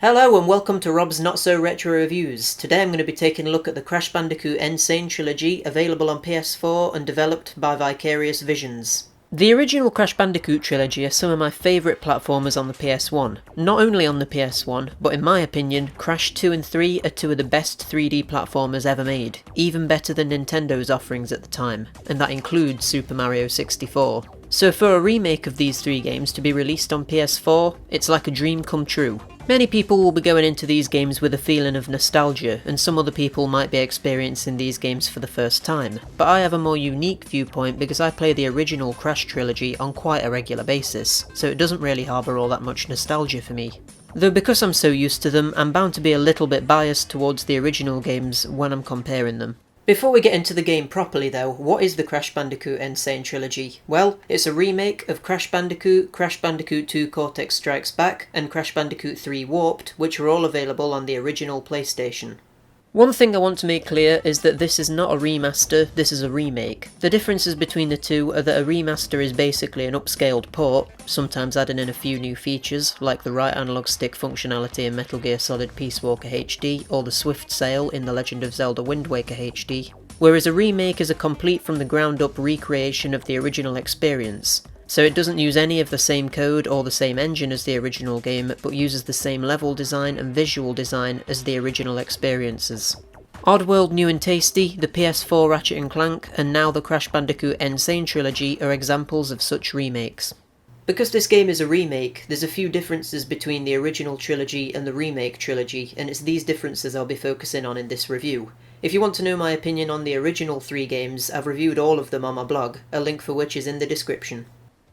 Hello and welcome to Rob's Not So Retro Reviews. Today I'm going to be taking a look at the Crash Bandicoot Sane Trilogy, available on PS4 and developed by Vicarious Visions. The original Crash Bandicoot trilogy are some of my favourite platformers on the PS1. Not only on the PS1, but in my opinion, Crash 2 and 3 are two of the best 3D platformers ever made, even better than Nintendo's offerings at the time, and that includes Super Mario 64. So for a remake of these three games to be released on PS4, it's like a dream come true. Many people will be going into these games with a feeling of nostalgia, and some other people might be experiencing these games for the first time, but I have a more unique viewpoint because I play the original Crash trilogy on quite a regular basis, so it doesn't really harbour all that much nostalgia for me. Though because I'm so used to them, I'm bound to be a little bit biased towards the original games when I'm comparing them. Before we get into the game properly though, what is the Crash Bandicoot Sane Trilogy? Well, it's a remake of Crash Bandicoot, Crash Bandicoot 2 Cortex Strikes Back, and Crash Bandicoot 3 Warped, which are all available on the original PlayStation. One thing I want to make clear is that this is not a remaster, this is a remake. The differences between the two are that a remaster is basically an upscaled port, sometimes adding in a few new features, like the right analog stick functionality in Metal Gear Solid Peace Walker HD, or the Swift Sail in The Legend of Zelda Wind Waker HD, whereas a remake is a complete from the ground up recreation of the original experience. So it doesn't use any of the same code or the same engine as the original game, but uses the same level design and visual design as the original experiences. Oddworld New and Tasty, the PS4 Ratchet & Clank, and now the Crash Bandicoot Sane Trilogy are examples of such remakes. Because this game is a remake, there's a few differences between the original trilogy and the remake trilogy, and it's these differences I'll be focusing on in this review. If you want to know my opinion on the original three games, I've reviewed all of them on my blog, a link for which is in the description.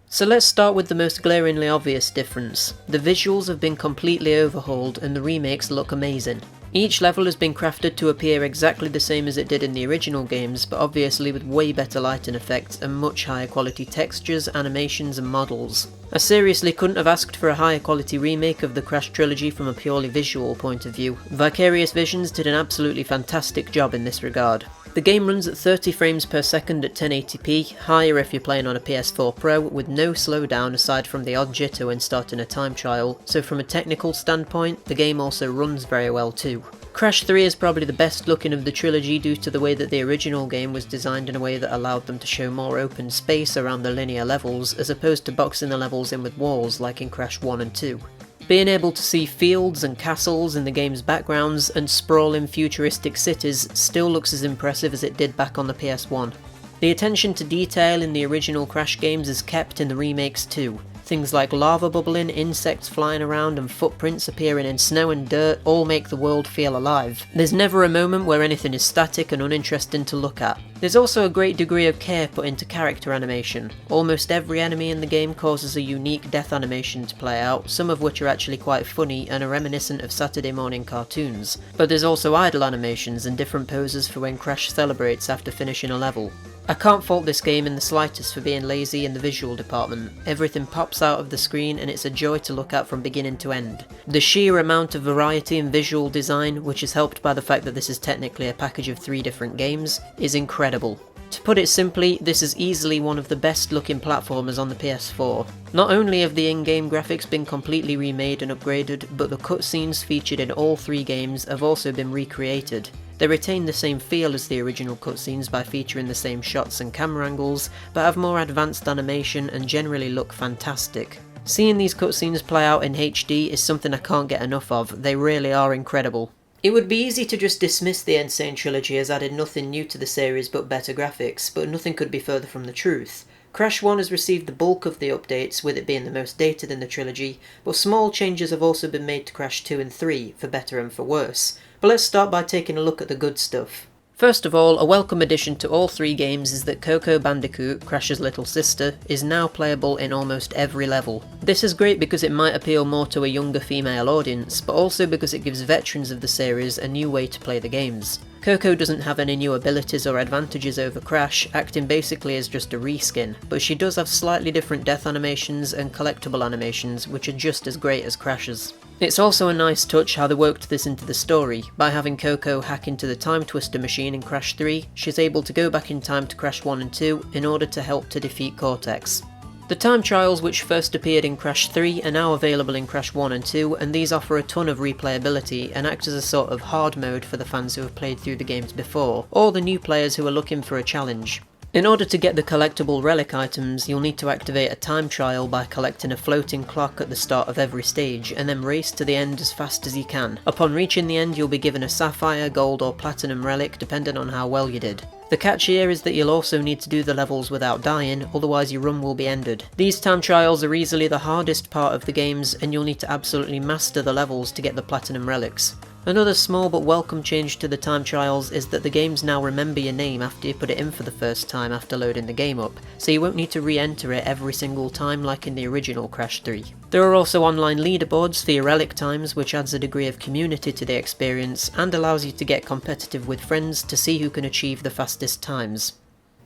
So let's start with the most glaringly obvious difference. The visuals have been completely overhauled and the remakes look amazing. Each level has been crafted to appear exactly the same as it did in the original games, but obviously with way better lighting effects and much higher quality textures, animations and models. I seriously couldn't have asked for a higher quality remake of the Crash trilogy from a purely visual point of view. Vicarious Visions did an absolutely fantastic job in this regard. The game runs at 30 frames per second at 1080p, higher if you're playing on a PS4 Pro, with no slowdown aside from the odd jitter when starting a time trial, so from a technical standpoint, the game also runs very well too. Crash 3 is probably the best looking of the trilogy due to the way that the original game was designed in a way that allowed them to show more open space around the linear levels, as opposed to boxing the levels in with walls like in Crash 1 and 2. Being able to see fields and castles in the game's backgrounds and sprawling futuristic cities still looks as impressive as it did back on the PS1. The attention to detail in the original Crash games is kept in the remakes too. Things like lava bubbling, insects flying around and footprints appearing in snow and dirt all make the world feel alive. There's never a moment where anything is static and uninteresting to look at. There's also a great degree of care put into character animation. Almost every enemy in the game causes a unique death animation to play out, some of which are actually quite funny and are reminiscent of Saturday morning cartoons. But there's also idle animations and different poses for when Crash celebrates after finishing a level. I can't fault this game in the slightest for being lazy in the visual department. Everything pops out of the screen and it's a joy to look at from beginning to end. The sheer amount of variety in visual design, which is helped by the fact that this is technically a package of 3 different games, is incredible. To put it simply, this is easily one of the best looking platformers on the PS4. Not only have the in-game graphics been completely remade and upgraded, but the cutscenes featured in all 3 games have also been recreated. They retain the same feel as the original cutscenes by featuring the same shots and camera angles, but have more advanced animation and generally look fantastic. Seeing these cutscenes play out in HD is something I can't get enough of, they really are incredible. It would be easy to just dismiss the Sane Trilogy as added nothing new to the series but better graphics, but nothing could be further from the truth. Crash 1 has received the bulk of the updates, with it being the most dated in the trilogy, but small changes have also been made to Crash 2 and 3, for better and for worse. But let's start by taking a look at the good stuff. First of all, a welcome addition to all 3 games is that Coco Bandicoot, Crash's little sister, is now playable in almost every level. This is great because it might appeal more to a younger female audience, but also because it gives veterans of the series a new way to play the games. Coco doesn't have any new abilities or advantages over Crash, acting basically as just a reskin, but she does have slightly different death animations and collectible animations which are just as great as Crash's. It's also a nice touch how they worked this into the story. By having Coco hack into the Time Twister machine in Crash 3, she's able to go back in time to Crash 1 and 2 in order to help to defeat Cortex. The time trials which first appeared in Crash 3 are now available in Crash 1 and 2, and these offer a ton of replayability and act as a sort of hard mode for the fans who have played through the games before, or the new players who are looking for a challenge. In order to get the collectible Relic items, you'll need to activate a time trial by collecting a floating clock at the start of every stage, and then race to the end as fast as you can. Upon reaching the end, you'll be given a sapphire, gold or platinum relic, depending on how well you did. The catch here is that you'll also need to do the levels without dying, otherwise your run will be ended. These time trials are easily the hardest part of the games, and you'll need to absolutely master the levels to get the platinum relics. Another small but welcome change to the time trials is that the games now remember your name after you put it in for the first time after loading the game up, so you won't need to re-enter it every single time like in the original Crash 3. There are also online leaderboards for your relic times, which adds a degree of community to the experience and allows you to get competitive with friends to see who can achieve the fastest times.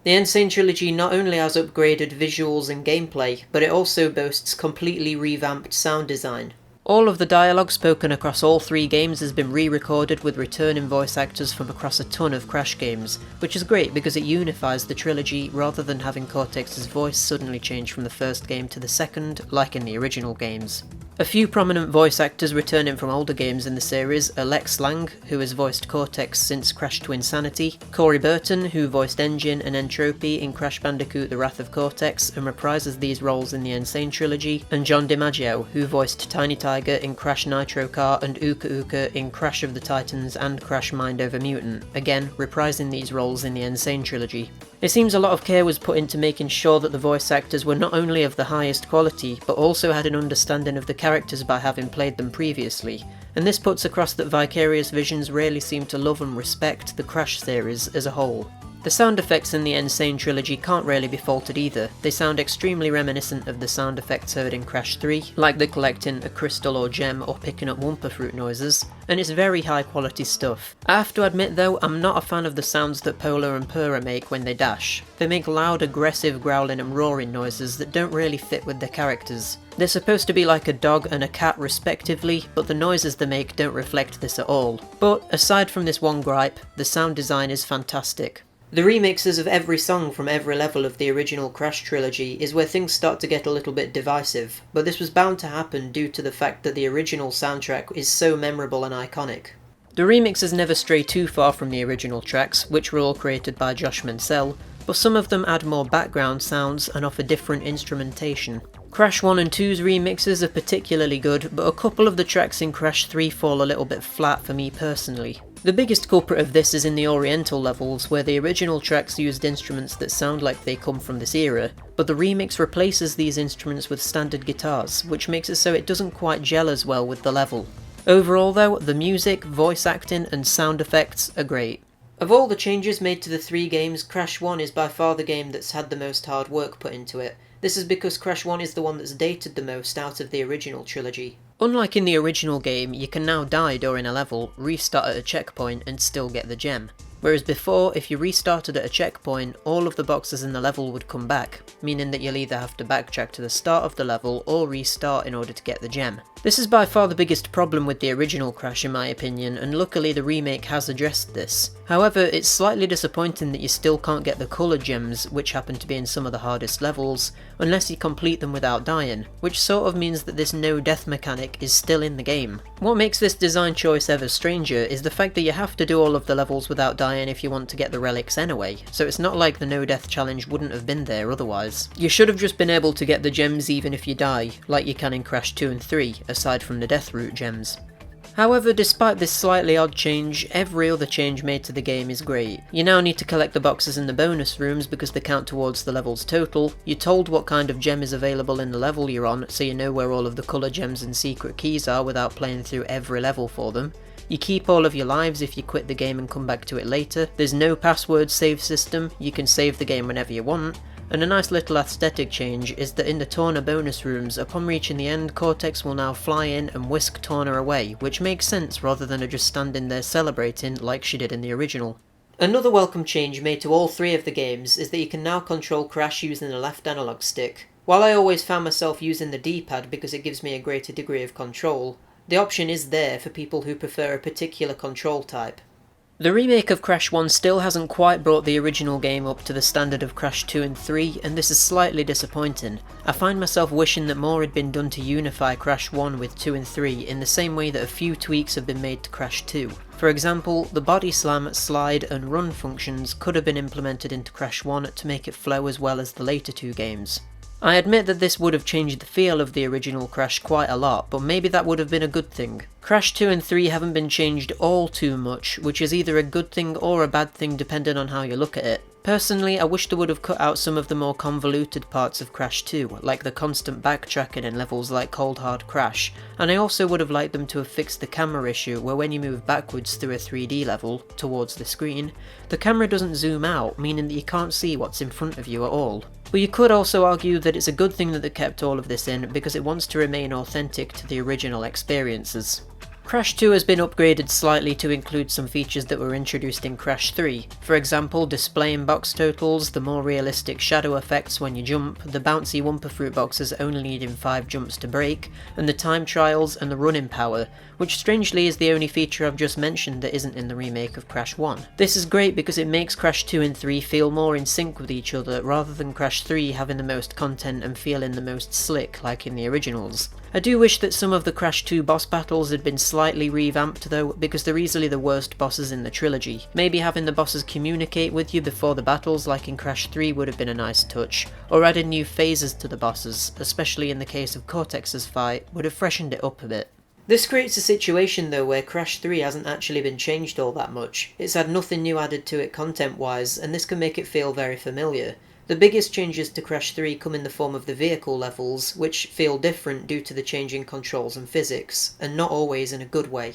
The Sane Trilogy not only has upgraded visuals and gameplay, but it also boasts completely revamped sound design. All of the dialogue spoken across all three games has been re-recorded with returning voice actors from across a ton of Crash games, which is great because it unifies the trilogy rather than having Cortex's voice suddenly change from the first game to the second, like in the original games. A few prominent voice actors returning from older games in the series are Lex Lang, who has voiced Cortex since Crash to Insanity, Corey Burton, who voiced Engine and Entropy in Crash Bandicoot The Wrath of Cortex and reprises these roles in the Sane Trilogy, and John DiMaggio, who voiced Tiny Tiger in Crash Nitro Kart and Uka Uka in Crash of the Titans and Crash Mind Over Mutant, again reprising these roles in the Sane Trilogy. It seems a lot of care was put into making sure that the voice actors were not only of the highest quality, but also had an understanding of the characters by having played them previously, and this puts across that Vicarious Visions really seem to love and respect the Crash series as a whole. The sound effects in the Sane Trilogy can't really be faulted either. They sound extremely reminiscent of the sound effects heard in Crash 3, like the collecting a crystal or gem or picking up Wumpa Fruit noises, and it's very high quality stuff. I have to admit though, I'm not a fan of the sounds that Polar and Pura make when they dash. They make loud, aggressive growling and roaring noises that don't really fit with their characters. They're supposed to be like a dog and a cat respectively, but the noises they make don't reflect this at all. But aside from this one gripe, the sound design is fantastic. The remixes of every song from every level of the original Crash trilogy is where things start to get a little bit divisive, but this was bound to happen due to the fact that the original soundtrack is so memorable and iconic. The remixes never stray too far from the original tracks, which were all created by Josh Mansell, but some of them add more background sounds and offer different instrumentation. Crash 1 and 2's remixes are particularly good, but a couple of the tracks in Crash 3 fall a little bit flat for me personally. The biggest culprit of this is in the Oriental levels, where the original tracks used instruments that sound like they come from this era, but the remix replaces these instruments with standard guitars, which makes it so it doesn't quite gel as well with the level. Overall though, the music, voice acting and sound effects are great. Of all the changes made to the three games, Crash 1 is by far the game that's had the most hard work put into it. This is because Crash 1 is the one that's dated the most out of the original trilogy. Unlike in the original game, you can now die during a level, restart at a checkpoint and still get the gem. Whereas before, if you restarted at a checkpoint, all of the boxes in the level would come back, meaning that you'll either have to backtrack to the start of the level or restart in order to get the gem. This is by far the biggest problem with the original Crash in my opinion, and luckily the remake has addressed this. However, it's slightly disappointing that you still can't get the coloured gems, which happen to be in some of the hardest levels, unless you complete them without dying, which sort of means that this no death mechanic is still in the game. What makes this design choice ever stranger is the fact that you have to do all of the levels without dying if you want to get the relics anyway, so it's not like the no death challenge wouldn't have been there otherwise. You should have just been able to get the gems even if you die, like you can in Crash 2 and 3, aside from the death route gems. However, despite this slightly odd change, every other change made to the game is great. You now need to collect the boxes in the bonus rooms because they count towards the level's total, you're told what kind of gem is available in the level you're on so you know where all of the colour gems and secret keys are without playing through every level for them. You keep all of your lives if you quit the game and come back to it later, there's no password save system, you can save the game whenever you want, and a nice little aesthetic change is that in the Torna bonus rooms, upon reaching the end, Cortex will now fly in and whisk Torna away, which makes sense rather than her just standing there celebrating like she did in the original. Another welcome change made to all three of the games is that you can now control Crash using the left analog stick. While I always found myself using the D-pad because it gives me a greater degree of control, the option is there for people who prefer a particular control type. The remake of Crash 1 still hasn't quite brought the original game up to the standard of Crash 2 and 3, and this is slightly disappointing. I find myself wishing that more had been done to unify Crash 1 with 2 and 3 in the same way that a few tweaks have been made to Crash 2. For example, the body slam, slide and run functions could have been implemented into Crash 1 to make it flow as well as the later two games. I admit that this would have changed the feel of the original Crash quite a lot, but maybe that would have been a good thing. Crash 2 and 3 haven't been changed all too much, which is either a good thing or a bad thing depending on how you look at it. Personally, I wish they would have cut out some of the more convoluted parts of Crash 2, like the constant backtracking in levels like Cold Hard Crash, and I also would have liked them to have fixed the camera issue where when you move backwards through a 3D level, towards the screen, the camera doesn't zoom out, meaning that you can't see what's in front of you at all. But you could also argue that it's a good thing that they kept all of this in because it wants to remain authentic to the original experiences. Crash 2 has been upgraded slightly to include some features that were introduced in Crash 3. For example, displaying box totals, the more realistic shadow effects when you jump, the bouncy Wumpa Fruit boxes only needing 5 jumps to break, and the time trials and the running power, which strangely is the only feature I've just mentioned that isn't in the remake of Crash 1. This is great because it makes Crash 2 and 3 feel more in sync with each other rather than Crash 3 having the most content and feeling the most slick like in the originals. I do wish that some of the Crash 2 boss battles had been slightly revamped though, because they're easily the worst bosses in the trilogy. Maybe having the bosses communicate with you before the battles like in Crash 3 would have been a nice touch, or adding new phases to the bosses, especially in the case of Cortex's fight, would have freshened it up a bit. This creates a situation though where Crash 3 hasn't actually been changed all that much. It's had nothing new added to it content wise, and this can make it feel very familiar. The biggest changes to Crash 3 come in the form of the vehicle levels, which feel different due to the changing controls and physics, and not always in a good way.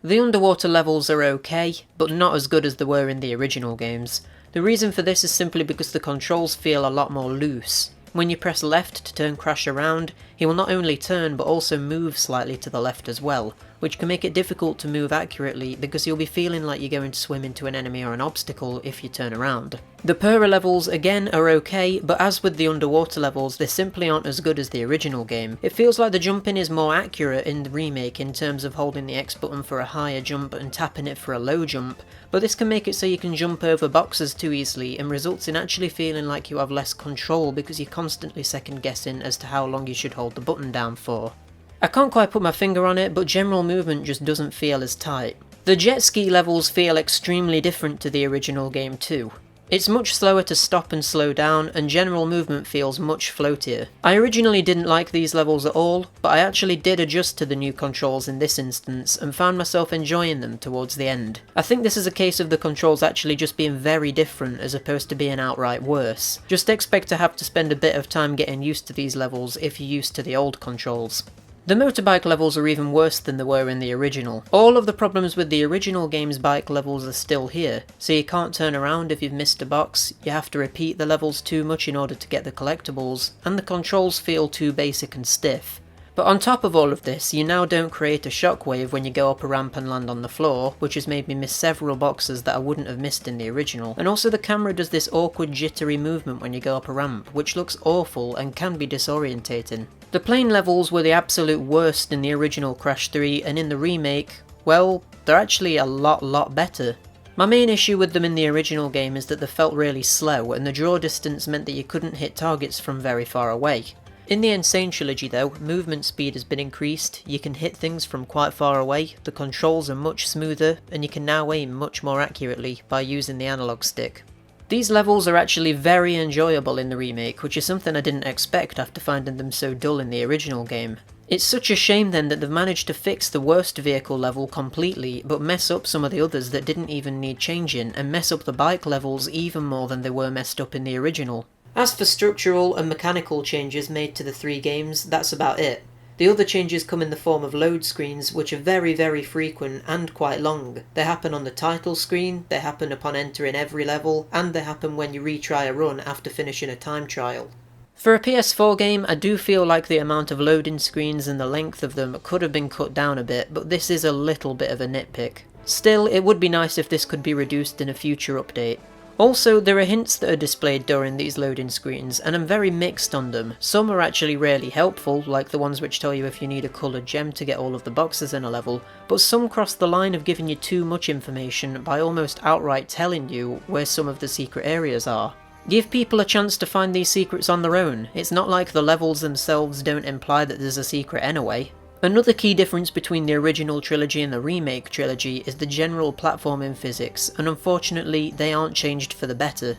The underwater levels are okay, but not as good as they were in the original games. The reason for this is simply because the controls feel a lot more loose. When you press left to turn Crash around, he will not only turn but also move slightly to the left as well, which can make it difficult to move accurately because you'll be feeling like you're going to swim into an enemy or an obstacle if you turn around. The Pura levels again are okay, but as with the underwater levels, they simply aren't as good as the original game. It feels like the jumping is more accurate in the remake in terms of holding the X button for a higher jump and tapping it for a low jump, but this can make it so you can jump over boxes too easily and results in actually feeling like you have less control because you're constantly second guessing as to how long you should hold the button down for. I can't quite put my finger on it, but general movement just doesn't feel as tight. The Jetski levels feel extremely different to the original game too. It's much slower to stop and slow down, and general movement feels much floatier. I originally didn't like these levels at all, but I actually did adjust to the new controls in this instance and found myself enjoying them towards the end. I think this is a case of the controls actually just being very different as opposed to being outright worse. Just expect to have to spend a bit of time getting used to these levels if you're used to the old controls. The motorbike levels are even worse than they were in the original. All of the problems with the original game's bike levels are still here, so you can't turn around if you've missed a box, you have to repeat the levels too much in order to get the collectibles, and the controls feel too basic and stiff. But on top of all of this, you now don't create a shockwave when you go up a ramp and land on the floor, which has made me miss several boxes that I wouldn't have missed in the original. And also the camera does this awkward jittery movement when you go up a ramp, which looks awful and can be disorientating. The plane levels were the absolute worst in the original Crash 3, and in the remake, well, they're actually a lot better. My main issue with them in the original game is that they felt really slow, and the draw distance meant that you couldn't hit targets from very far away. In the Sane Trilogy though, movement speed has been increased, you can hit things from quite far away, the controls are much smoother, and you can now aim much more accurately by using the analog stick. These levels are actually very enjoyable in the remake, which is something I didn't expect after finding them so dull in the original game. It's such a shame then that they've managed to fix the worst vehicle level completely, but mess up some of the others that didn't even need changing, and mess up the bike levels even more than they were messed up in the original. As for structural and mechanical changes made to the 3 games, that's about it. The other changes come in the form of load screens, which are very frequent and quite long. They happen on the title screen, they happen upon entering every level, and they happen when you retry a run after finishing a time trial. For a PS4 game, I do feel like the amount of loading screens and the length of them could have been cut down a bit, but this is a little bit of a nitpick. Still, it would be nice if this could be reduced in a future update. Also, there are hints that are displayed during these loading screens, and I'm very mixed on them. Some are actually really helpful, like the ones which tell you if you need a coloured gem to get all of the boxes in a level, but some cross the line of giving you too much information by almost outright telling you where some of the secret areas are. Give people a chance to find these secrets on their own. It's not like the levels themselves don't imply that there's a secret anyway. Another key difference between the original trilogy and the remake trilogy is the general platforming physics, and unfortunately they aren't changed for the better.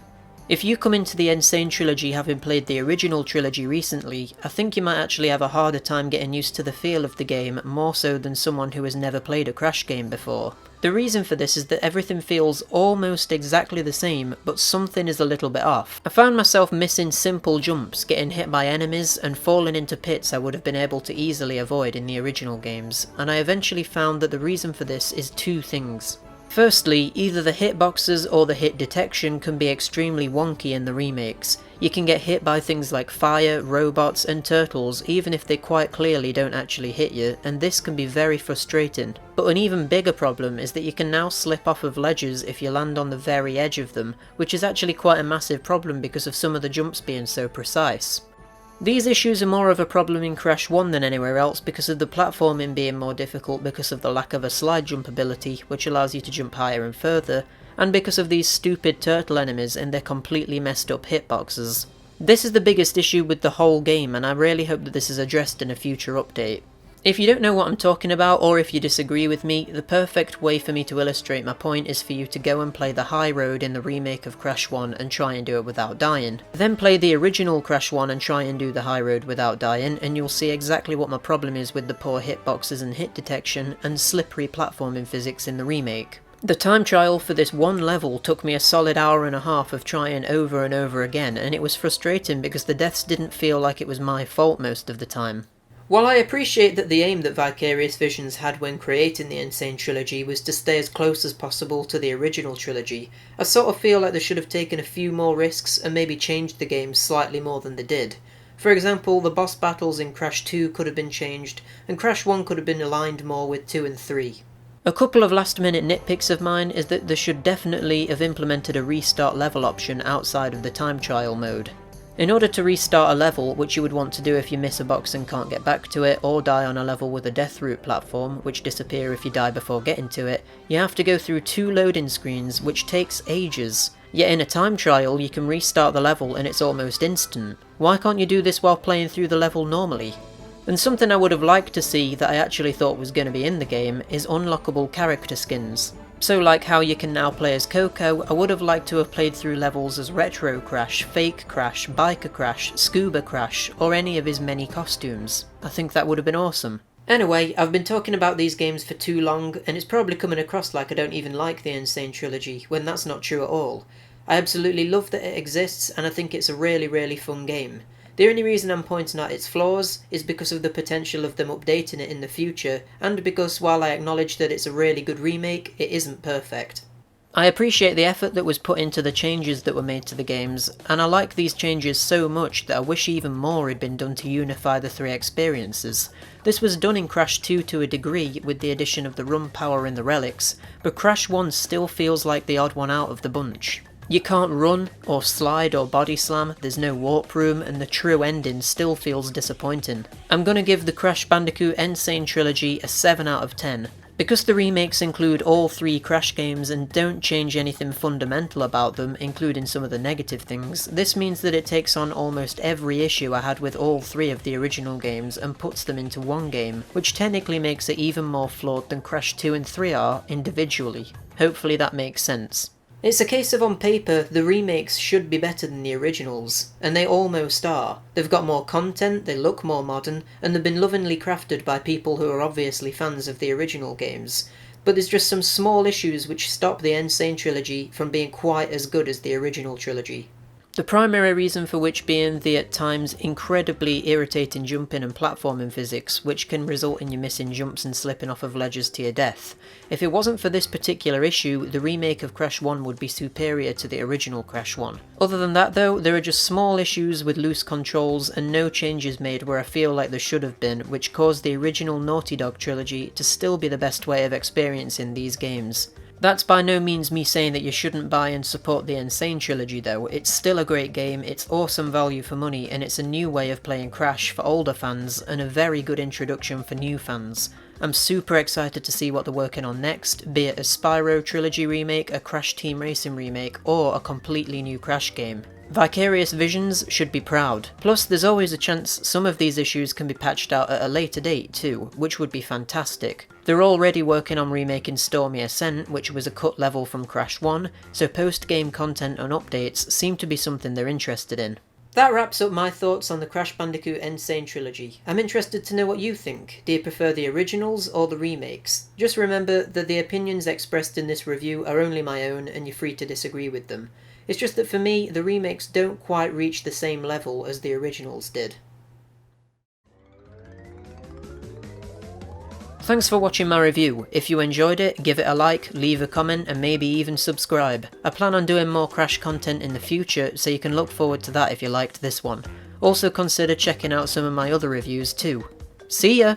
If you come into the Sane Trilogy having played the original trilogy recently, I think you might actually have a harder time getting used to the feel of the game, more so than someone who has never played a Crash game before. The reason for this is that everything feels almost exactly the same, but something is a little bit off. I found myself missing simple jumps, getting hit by enemies, and falling into pits I would have been able to easily avoid in the original games, and I eventually found that the reason for this is two things. Firstly, either the hitboxes or the hit detection can be extremely wonky in the remakes. You can get hit by things like fire, robots and turtles even if they quite clearly don't actually hit you, and this can be very frustrating. But an even bigger problem is that you can now slip off of ledges if you land on the very edge of them, which is actually quite a massive problem because of some of the jumps being so precise. These issues are more of a problem in Crash 1 than anywhere else because of the platforming being more difficult because of the lack of a slide jump ability, which allows you to jump higher and further, and because of these stupid turtle enemies and their completely messed up hitboxes. This is the biggest issue with the whole game, and I really hope that this is addressed in a future update. If you don't know what I'm talking about, or if you disagree with me, the perfect way for me to illustrate my point is for you to go and play the high road in the remake of Crash 1 and try and do it without dying. Then play the original Crash 1 and try and do the high road without dying, and you'll see exactly what my problem is with the poor hitboxes and hit detection and slippery platforming physics in the remake. The time trial for this one level took me a solid hour and a half of trying over and over again, and it was frustrating because the deaths didn't feel like it was my fault most of the time. While I appreciate that the aim that Vicarious Visions had when creating the Sane Trilogy was to stay as close as possible to the original trilogy, I sort of feel like they should have taken a few more risks and maybe changed the game slightly more than they did. For example, the boss battles in Crash 2 could have been changed, and Crash 1 could have been aligned more with 2 and 3. A couple of last minute nitpicks of mine is that they should definitely have implemented a restart level option outside of the time trial mode. In order to restart a level, which you would want to do if you miss a box and can't get back to it, or die on a level with a death route platform, which disappear if you die before getting to it, you have to go through 2 loading screens, which takes ages. Yet in a time trial, you can restart the level and it's almost instant. Why can't you do this while playing through the level normally? And something I would have liked to see that I actually thought was going to be in the game is unlockable character skins. So like how you can now play as Coco, I would have liked to have played through levels as Retro Crash, Fake Crash, Biker Crash, Scuba Crash, or any of his many costumes. I think that would have been awesome. Anyway, I've been talking about these games for too long, and it's probably coming across like I don't even like the Sane Trilogy, when that's not true at all. I absolutely love that it exists, and I think it's a really fun game. The only reason I'm pointing out its flaws is because of the potential of them updating it in the future, and because while I acknowledge that it's a really good remake, it isn't perfect. I appreciate the effort that was put into the changes that were made to the games, and I like these changes so much that I wish even more had been done to unify the 3 experiences. This was done in Crash 2 to a degree with the addition of the run power in the relics, but Crash 1 still feels like the odd one out of the bunch. You can't run, or slide, or body slam, there's no warp room, and the true ending still feels disappointing. I'm gonna give the Crash Bandicoot Sane Trilogy a 7 out of 10. Because the remakes include all 3 Crash games and don't change anything fundamental about them, including some of the negative things, this means that it takes on almost every issue I had with all 3 of the original games and puts them into one game, which technically makes it even more flawed than Crash 2 and 3 are individually. Hopefully that makes sense. It's a case of on paper, the remakes should be better than the originals, and they almost are. They've got more content, they look more modern, and they've been lovingly crafted by people who are obviously fans of the original games. But there's just some small issues which stop the Sane Trilogy from being quite as good as the original trilogy. The primary reason for which being the at times incredibly irritating jumping and platforming physics, which can result in you missing jumps and slipping off of ledges to your death. If it wasn't for this particular issue, the remake of Crash 1 would be superior to the original Crash 1. Other than that though, there are just small issues with loose controls and no changes made where I feel like there should have been, which caused the original Naughty Dog trilogy to still be the best way of experiencing these games. That's by no means me saying that you shouldn't buy and support the Sane Trilogy though. It's still a great game, it's awesome value for money, and it's a new way of playing Crash for older fans and a very good introduction for new fans. I'm super excited to see what they're working on next, be it a Spyro Trilogy remake, a Crash Team Racing remake, or a completely new Crash game. Vicarious Visions should be proud. Plus, there's always a chance some of these issues can be patched out at a later date too, which would be fantastic. They're already working on remaking Stormy Ascent, which was a cut level from Crash 1, so post-game content and updates seem to be something they're interested in. That wraps up my thoughts on the Crash Bandicoot N. Sane Trilogy. I'm interested to know what you think. Do you prefer the originals or the remakes? Just remember that the opinions expressed in this review are only my own and you're free to disagree with them. It's just that for me, the remakes don't quite reach the same level as the originals did. Thanks for watching my review. If you enjoyed it, give it a like, leave a comment and maybe even subscribe. I plan on doing more Crash content in the future, so you can look forward to that if you liked this one. Also consider checking out some of my other reviews too. See ya!